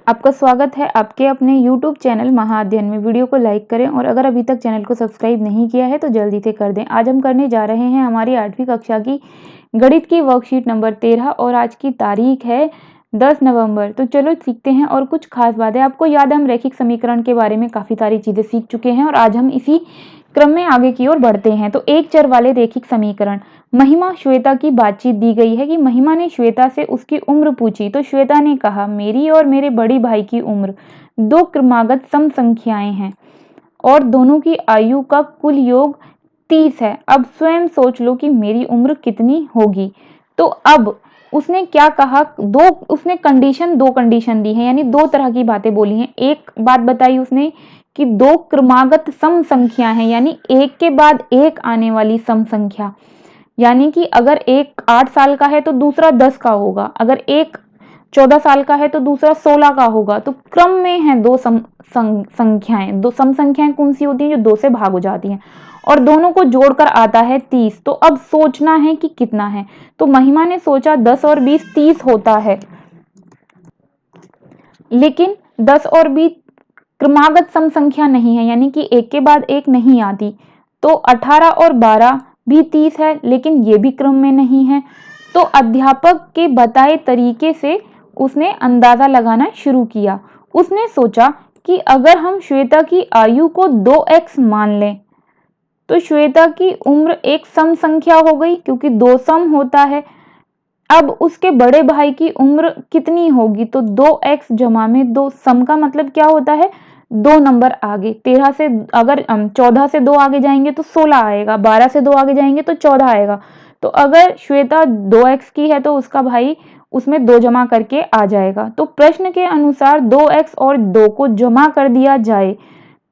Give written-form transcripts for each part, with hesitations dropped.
आपका स्वागत है आपके अपने YouTube चैनल महाअध्ययन में। वीडियो को लाइक करें और अगर अभी तक चैनल को सब्सक्राइब नहीं किया है तो जल्दी से कर दें। आज हम करने जा रहे हैं हमारी 8वीं कक्षा की गणित की वर्कशीट नंबर 13 और आज की तारीख है 10 नवंबर। तो चलो सीखते हैं। और कुछ खास बातें, आपको याद है हम रैखिक समीकरण के बारे में काफ़ी सारी चीज़ें सीख चुके हैं और आज हम इसी क्रम में आगे की ओर बढ़ते हैं। तो एक चर वाले रैखिक समीकरण। महिमा श्वेता की बातचीत दी गई है कि महिमा ने श्वेता से उसकी उम्र पूछी तो श्वेता ने कहा, मेरी और मेरे बड़ी भाई की उम्र दो क्रमागत सम संख्याएं हैं और दोनों की आयु का कुल योग 30 है। अब स्वयं सोच लो कि मेरी उम्र कितनी होगी। तो अब उसने क्या कहा, उसने दो कंडीशन दी है, यानी दो तरह की बातें बोली हैं। एक बात बताई उसने कि दो क्रमागत सम संख्या है, यानी एक के बाद एक आने वाली सम संख्या, यानी कि अगर एक 8 साल का है तो दूसरा 10 का होगा, अगर एक 14 साल का है तो दूसरा 16 का होगा। तो क्रम में है दो संख्याएं। दो सम संख्याएं कौन सी होती हैं? जो दो से भाग हो जाती हैं और दोनों को जोड़कर आता है 30। तो अब सोचना है कि कितना है। तो महिमा ने सोचा 10 और 20 30 होता है, लेकिन 10 और 20 क्रमागत सम संख्या नहीं है, यानी कि एक के बाद एक नहीं आती। तो 18 और 12 भी 30 है, लेकिन ये भी क्रम में नहीं है। तो अध्यापक के बताए तरीके से उसने अंदाजा लगाना शुरू किया। उसने सोचा कि अगर हम श्वेता की आयु को 2x मान लें तो श्वेता की उम्र एक सम संख्या हो गई, क्योंकि दो सम होता है। अब उसके बड़े भाई की उम्र कितनी होगी? तो 2x जमा में 2, सम का मतलब क्या होता है? 2 नंबर आगे। 13 से अगर 14 से 2 आगे जाएंगे तो 16 आएगा, 12 से 2 आगे जाएंगे तो 14 आएगा। तो अगर श्वेता 2x की है तो उसका भाई उसमें 2 जमा करके आ जाएगा। तो प्रश्न के अनुसार 2x और 2 को जमा कर दिया जाए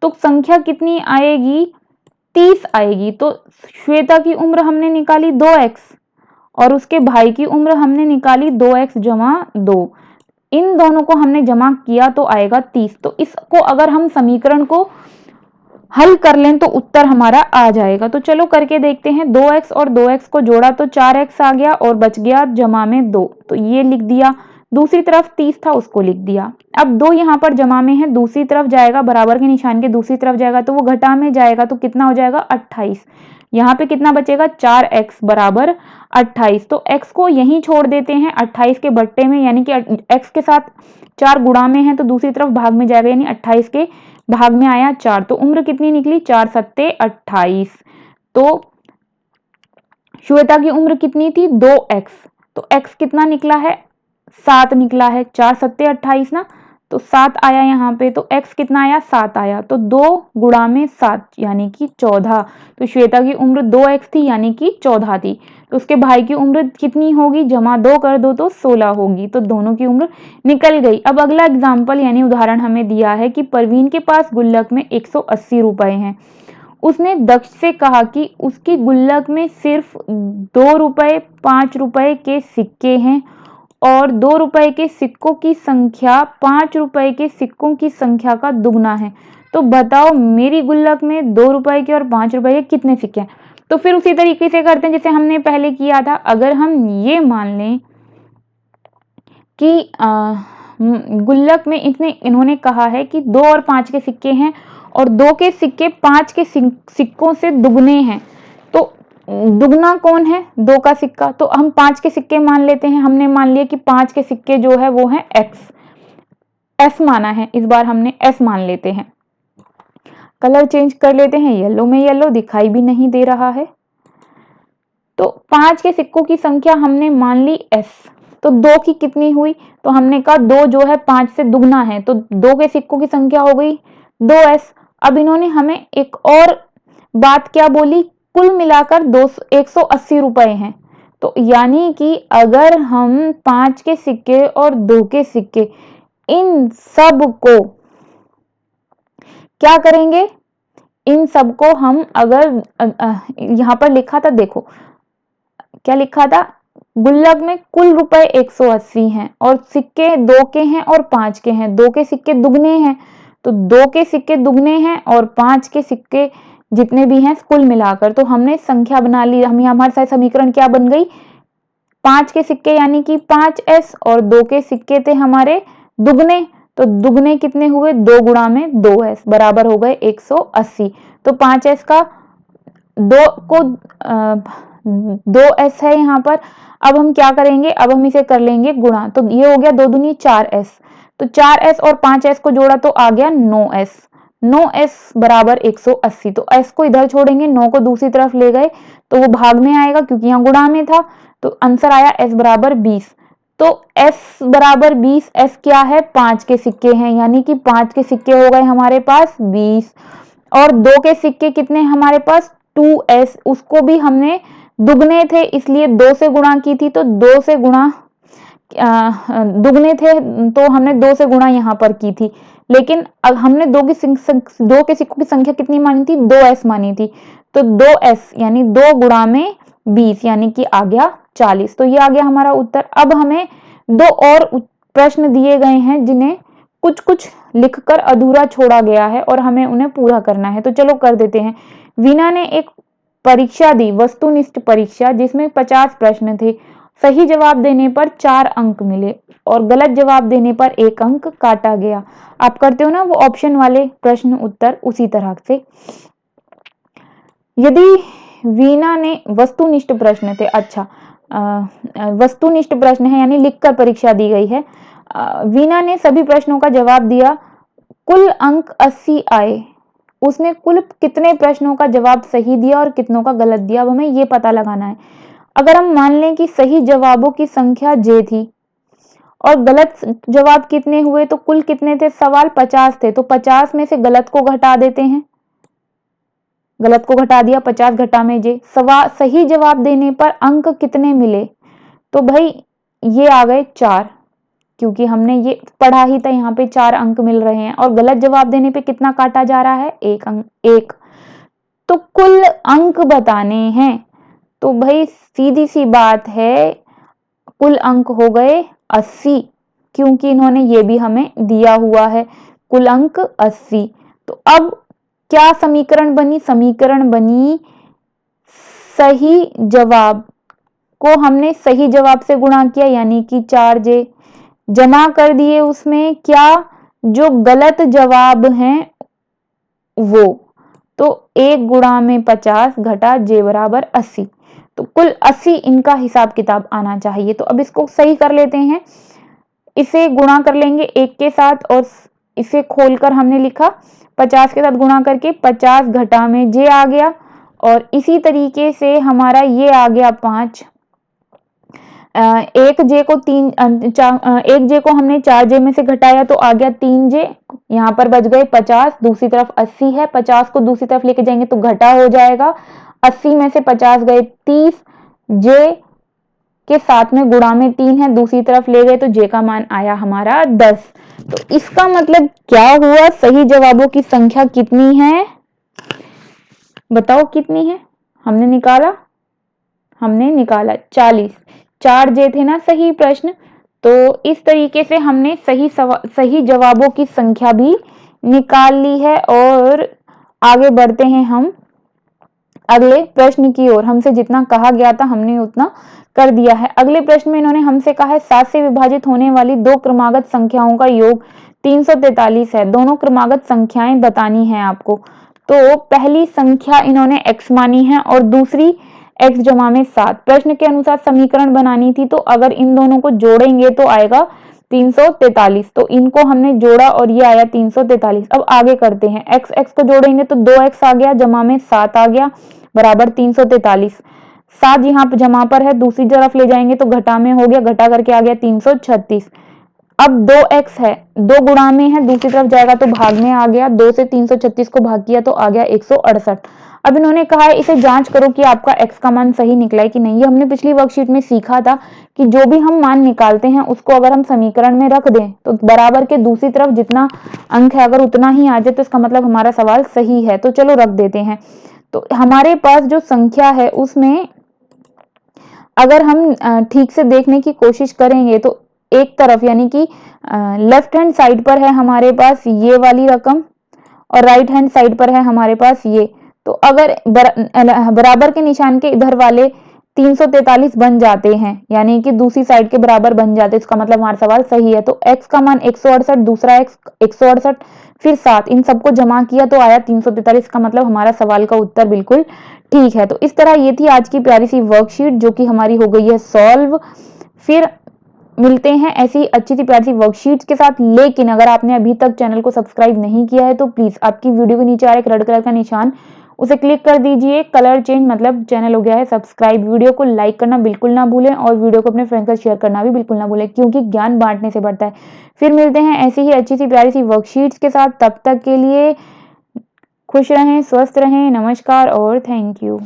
तो संख्या कितनी आएगी? 30 आएगी। तो श्वेता की उम्र हमने निकाली 2x और उसके भाई की उम्र हमने निकाली 2x जमा 2। इन दोनों को हमने जमा किया तो आएगा 30। तो इसको अगर हम समीकरण को हल कर लें तो उत्तर हमारा आ जाएगा। तो चलो करके देखते हैं। 2x और 2x को जोड़ा तो 4x आ गया और बच गया जमा में 2, तो ये लिख दिया। दूसरी तरफ 30 था, उसको लिख दिया। अब 2 यहाँ पर जमा में है, दूसरी तरफ जाएगा, बराबर के निशान के दूसरी तरफ जाएगा तो वो घटा में जाएगा, तो कितना हो जाएगा? 28। यहाँ पे कितना बचेगा? 4x बराबर 28। तो x को यहीं छोड़ देते हैं 28 के बट्टे में, यानी कि x के साथ 4 गुणा में है तो दूसरी तरफ भाग में जाएगा, यानी 28 के भाग में आया 4। तो उम्र कितनी निकली? 4 सत्ते 28। तो श्वेता की उम्र कितनी थी? 2x। तो x कितना निकला है? 7 निकला है। 4 सत्ते 28 ना, तो 7 आया यहाँ पे। तो x कितना आया? 7 आया। तो 2 गुणा में 7 यानी कि 14। तो श्वेता की उम्र 2x थी, यानी कि 14 थी। तो उसके भाई की उम्र कितनी होगी? जमा 2 कर दो तो 16 होगी। तो दोनों की उम्र निकल गई। अब अगला एग्जाम्पल यानी उदाहरण हमें दिया है कि परवीन के पास गुल्लक में 180 रुपए हैं। उसने दक्ष से कहा कि उसकी गुल्लक में सिर्फ 2 रुपए 5 रुपए के सिक्के हैं और 2 रुपए के सिक्कों की संख्या 5 रुपए के सिक्कों की संख्या का दुगना है। तो बताओ मेरी गुल्लक में 2 रुपए के और 5 रुपए के कितने सिक्के हैं? तो फिर उसी तरीके से करते हैं जैसे हमने पहले किया था। अगर हम ये मान लें कि गुल्लक में इन्होंने कहा है कि 2 और 5 के सिक्के हैं और 2 के सिक्के 5 के सिक्कों से दुगने हैं। तो दुगना कौन है? 2 का सिक्का। तो हम 5 के सिक्के मान लेते हैं। हमने मान लिया कि 5 के सिक्के जो है वो है एस माना है, इस बार हमने एस मान लेते हैं। कलर चेंज कर लेते हैं, येलो में येलो दिखाई भी नहीं दे रहा है। तो 5 के सिक्कों की संख्या हमने मान ली एस। तो 2 की कितनी हुई? तो हमने कहा 2 जो है 5 से दुगना है, तो 2 के सिक्कों की संख्या हो गई 2s। अब इन्होंने हमें एक और बात क्या बोली? कुल मिलाकर 180 रुपए हैं। तो यानी कि अगर हम 5 के सिक्के और 2 के सिक्के इन सब को क्या करेंगे? इन सब को हम अगर यहां पर लिखा था, देखो क्या लिखा था? गुल्लक में कुल रुपए 180 हैं और सिक्के 2 के हैं और 5 के हैं। 2 के सिक्के दुगने हैं, तो 2 के सिक्के दुगने हैं और 5 के सिक्के जितने भी हैं कुल मिलाकर। तो हमने संख्या बना ली। हमारे समीकरण क्या बन गई? 5 के सिक्के यानी कि 5s और 2 के सिक्के थे हमारे दुगने, तो दुगने कितने हुए, 2 गुणा में 2s बराबर हो गए 180। तो 5s का 2 को 2s है यहाँ पर। अब हम क्या करेंगे, अब हम इसे कर लेंगे गुणा, तो ये हो गया 2 दूनी 4s, तो 4s और 5s को जोड़ा तो आ गया 9s, 9s बराबर 180। तो s को इधर छोड़ेंगे, 9 को दूसरी तरफ ले गए तो वो भाग में आएगा क्योंकि यहाँ गुणा में था, तो आंसर आया s बराबर 20। तो s बराबर 20, s क्या है, 5 के सिक्के हैं, यानी कि 5 के सिक्के हो गए हमारे पास 20, और 2 के सिक्के कितने हमारे पास 2s, उसको भी हमने दुगने थे इसलिए 2 से गुणा की थी, तो 2 से गुणा दुगने थे तो हमने 2 से गुणा यहाँ पर की थी, लेकिन अब हमने 2 के सिक्कों की संख्या कितनी मानी थी, 2s मानी थी, तो 2s यानी 2 गुणा में 20 यानी कि आ गया 40। तो ये आ गया हमारा उत्तर। अब हमें 2 और प्रश्न दिए गए हैं जिन्हें कुछ कुछ लिखकर अधूरा छोड़ा गया है और हमें उन्हें पूरा करना है, तो चलो कर देते हैं। वीना ने एक परीक्षा दी, वस्तुनिष्ठ परीक्षा, जिसमें 50 प्रश्न थे। सही जवाब देने पर 4 अंक मिले और गलत जवाब देने पर 1 अंक काटा गया। आप करते हो ना वो ऑप्शन वाले प्रश्न उत्तर, उसी तरह से। यदि वीना ने वस्तुनिष्ठ प्रश्न थे, अच्छा वस्तुनिष्ठ प्रश्न है यानी लिखकर परीक्षा दी गई है। वीना ने सभी प्रश्नों का जवाब दिया, कुल अंक 80 आए। उसने कुल कितने प्रश्नों का जवाब सही दिया और कितनों का गलत दिया, अब हमें ये पता लगाना है। अगर हम मान लें कि सही जवाबों की संख्या j थी और गलत जवाब कितने हुए, तो कुल कितने थे, सवाल 50 थे, तो 50 में से गलत को घटा देते हैं, गलत को घटा दिया, 50 घटा में j। सही जवाब देने पर अंक कितने मिले, तो भाई ये आ गए 4, क्योंकि हमने ये पढ़ा ही था, यहाँ पे 4 अंक मिल रहे हैं। और गलत जवाब देने पे कितना काटा जा रहा है, 1 अंक, 1। तो कुल अंक बताने हैं, तो भाई सीधी सी बात है, कुल अंक हो गए 80, क्योंकि इन्होंने ये भी हमें दिया हुआ है, कुल अंक 80। तो अब क्या समीकरण बनी, समीकरण बनी सही जवाब को हमने सही जवाब से गुणा किया, यानी कि 4j जमा कर दिए उसमें क्या, जो गलत जवाब हैं वो, तो 1 गुणा में 50 घटा j बराबर 80, तो कुल 80 इनका हिसाब किताब आना चाहिए। तो अब इसको सही कर लेते हैं, इसे गुणा कर लेंगे 1 के साथ और इसे खोलकर हमने लिखा 50 के साथ गुणा करके 50 घटा में j आ गया, और इसी तरीके से हमारा ये आ गया 5। एक j को हमने 4j में से घटाया तो आ गया 3j, यहाँ पर बच गए 50, दूसरी तरफ 80 है, 50 को दूसरी तरफ लेके जाएंगे तो घटा हो जाएगा, 80 में से 50 गए 30, j के साथ में गुणा में 3 है, दूसरी तरफ ले गए तो j का मान आया हमारा 10। तो इसका मतलब क्या हुआ, सही जवाबों की संख्या कितनी है, बताओ कितनी है, हमने निकाला 40, 4j थे ना सही प्रश्न। तो इस तरीके से हमने सही जवाबों की संख्या भी निकाल ली है, और आगे बढ़ते हैं हम अगले प्रश्न की ओर। हमसे जितना कहा गया था हमने उतना कर दिया है। अगले प्रश्न में इन्होंने हमसे कहा है 7 से विभाजित होने वाली 2 क्रमागत संख्याओं का योग 343 है, दोनों क्रमागत संख्याएं बतानी है आपको। तो पहली संख्या इन्होंने x मानी है और दूसरी x जमा में 7। प्रश्न के अनुसार समीकरण बनानी थी, तो अगर इन दोनों को जोड़ेंगे तो आएगा 343, तो इनको हमने जोड़ा और ये आया 343। अब आगे करते हैं, x को जोड़ेंगे तो 2x आ गया, जमा में 7 आ गया, बराबर 343। 7 यहाँ पे जमा पर है, दूसरी तरफ ले जाएंगे तो घटा में हो गया, घटा करके आ गया 336। अब 2x है, 2 गुणा में है, दूसरी तरफ जाएगा तो भाग में आ गया, 2 से 336 को भाग किया तो आ गया 168। अब इन्होंने कहा है इसे जांच करो कि आपका x का मान सही निकला है कि नहीं। ये हमने पिछली वर्कशीट में सीखा था कि जो भी हम मान निकालते हैं उसको अगर हम समीकरण में रख दें तो बराबर के दूसरी तरफ जितना अंक है अगर उतना ही आ जाए तो इसका मतलब हमारा सवाल सही है। तो चलो रख देते हैं। तो हमारे पास जो संख्या है उसमें अगर हम ठीक से देखने की कोशिश करेंगे तो एक तरफ यानी कि लेफ्ट हैंड साइड पर है हमारे पास ये वाली रकम और राइट हैंड साइड पर है हमारे पास ये। तो अगर बराबर के निशान के इधर वाले 343 बन जाते हैं, यानी कि दूसरी साइड के बराबर बन जाते हैं। इसका मतलब हमारा सवाल सही है। तो x का मान 168, दूसरा x 168, फिर 7, इन सबको जमा किया तो आया 343। का मतलब हमारा सवाल का उत्तर बिल्कुल ठीक है। तो इस तरह ये थी आज की प्यारी सी वर्कशीट जो कि हमारी हो गई है सॉल्व। फिर मिलते हैं ऐसी अच्छी सी प्यारी सी वर्कशीट्स के साथ। लेकिन अगर आपने अभी तक चैनल को सब्सक्राइब नहीं किया है तो प्लीज आपकी वीडियो के नीचे आ रहा है एक रेड कलर का निशान, उसे क्लिक कर दीजिए। कलर चेंज मतलब चैनल हो गया है सब्सक्राइब। वीडियो को लाइक करना बिल्कुल ना भूलें और वीडियो को अपने फ्रेंड्स के साथ शेयर करना भी बिल्कुल ना भूलें, क्योंकि ज्ञान बांटने से बढ़ता है। फिर मिलते हैं ऐसी ही अच्छी सी प्यारी सी वर्कशीट्स के साथ। तब तक के लिए खुश रहें, स्वस्थ रहें। नमस्कार और थैंक यू।